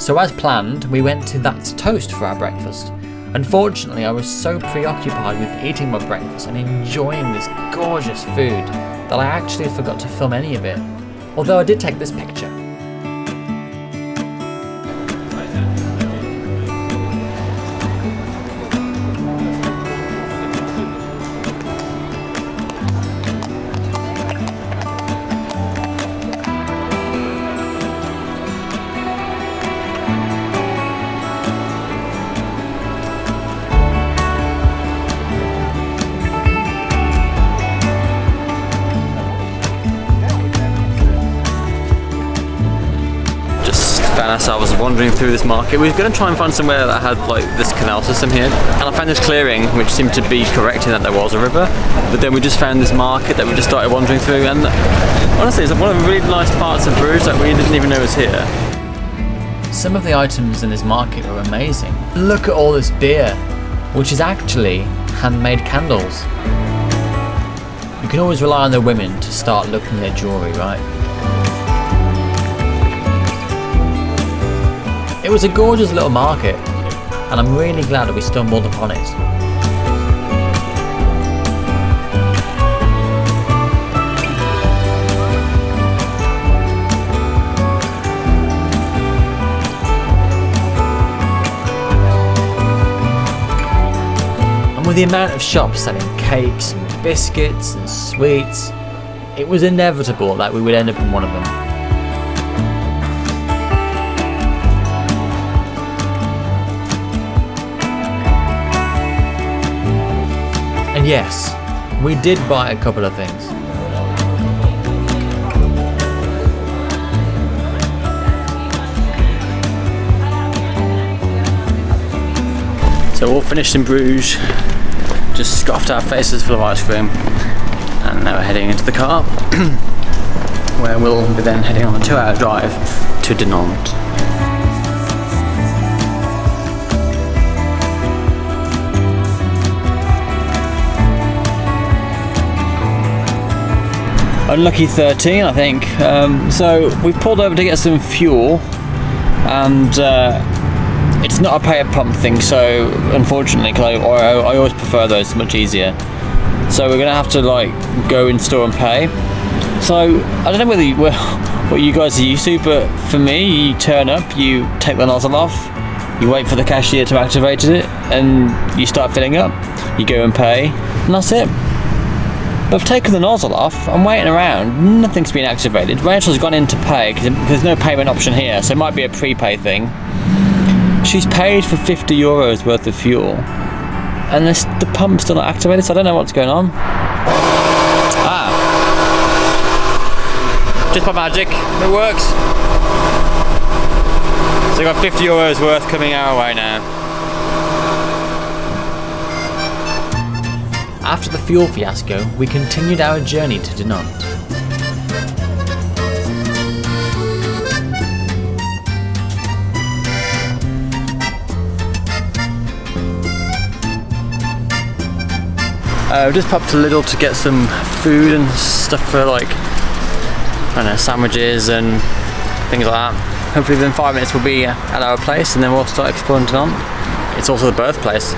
So as planned, we went to That's Toast for our breakfast. Unfortunately, I was so preoccupied with eating my breakfast and enjoying this gorgeous food that I actually forgot to film any of it. Although I did take this picture. As I was wandering through this market, we were going to try and find somewhere that had like this canal system here, and I found this clearing which seemed to be correct in that there was a river, but then we just found this market that we just started wandering through, and honestly it's one of the really nice parts of Bruges that we didn't even know was here. Some of the items in this market are amazing. Look at all this beer, which is actually handmade candles. You can always rely on the women to start looking at jewellery, right? It was a gorgeous little market, and I'm really glad that we stumbled upon it. And with the amount of shops selling cakes and biscuits and sweets, it was inevitable that we would end up in one of them. And yes, we did buy a couple of things. So all finished in Bruges, just scoffed our faces full of ice cream, and now we're heading into the car, where we'll be then heading on a 2-hour drive to Dinant. Unlucky 13, I think. So we've pulled over to get some fuel, and it's not a pay at pump thing, so unfortunately, because I always prefer those, it's much easier. So we're gonna have to like go in store and pay. So I don't know what you guys are used to, but for me, you turn up, you take the nozzle off, you wait for the cashier to activate it, and you start filling up. You go and pay, and that's it. But I've taken the nozzle off, I'm waiting around, nothing's been activated. Rachel's gone in to pay, because there's no payment option here, so it might be a prepay thing. She's paid for €50 worth of fuel, and the pump's still not activated, so I don't know what's going on. Just by magic, it works. So we've got €50 worth coming our way now. After the fuel fiasco, we continued our journey to Dinant. Just popped to Lidl to get some food and stuff for like, I don't know, sandwiches and things like that. Hopefully within 5 minutes we'll be at our place, and then we'll start exploring Dinant. It's also the birthplace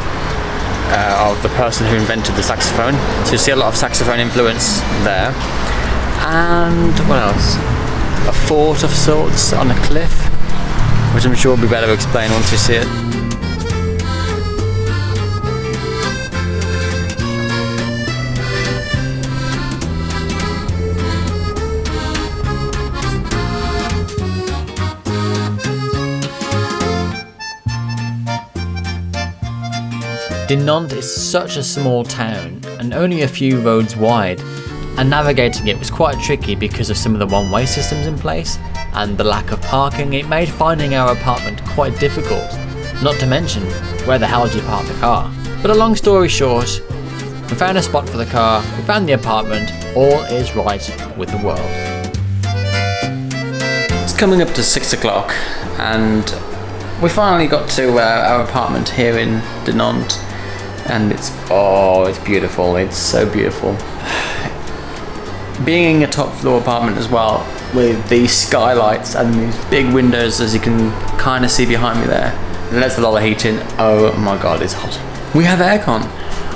of the person who invented the saxophone, so you see a lot of saxophone influence there. And what else? A fort of sorts on a cliff, which I'm sure will be better to explain once you see it. Dinant is such a small town and only a few roads wide, and navigating it was quite tricky because of some of the one-way systems in place and the lack of parking. It made finding our apartment quite difficult, not to mention where the hell do you park the car. But a long story short, we found a spot for the car, we found the apartment, all is right with the world. It's coming up to 6 o'clock and we finally got to our apartment here in Dinant, and it's beautiful, it's so beautiful. Being a top floor apartment as well, with these skylights and these big windows, as you can kind of see behind me there. And that's a lot of heating. Oh my god, it's hot. We have aircon,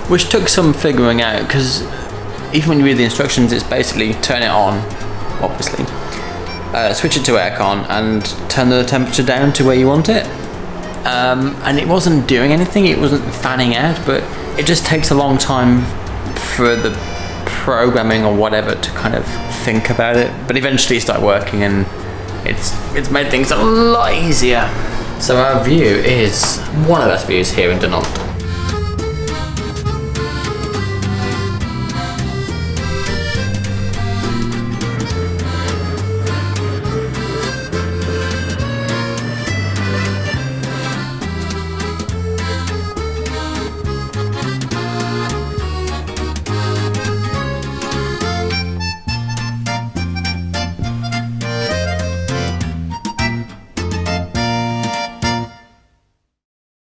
which took some figuring out, because even when you read the instructions, it's basically turn it on, obviously, switch it to aircon, and turn the temperature down to where you want it. And it wasn't doing anything, it wasn't fanning out, but it just takes a long time for the programming or whatever to kind of think about it. But eventually it started working, and it's made things a lot easier. So our view is one of the best views here in Dinant.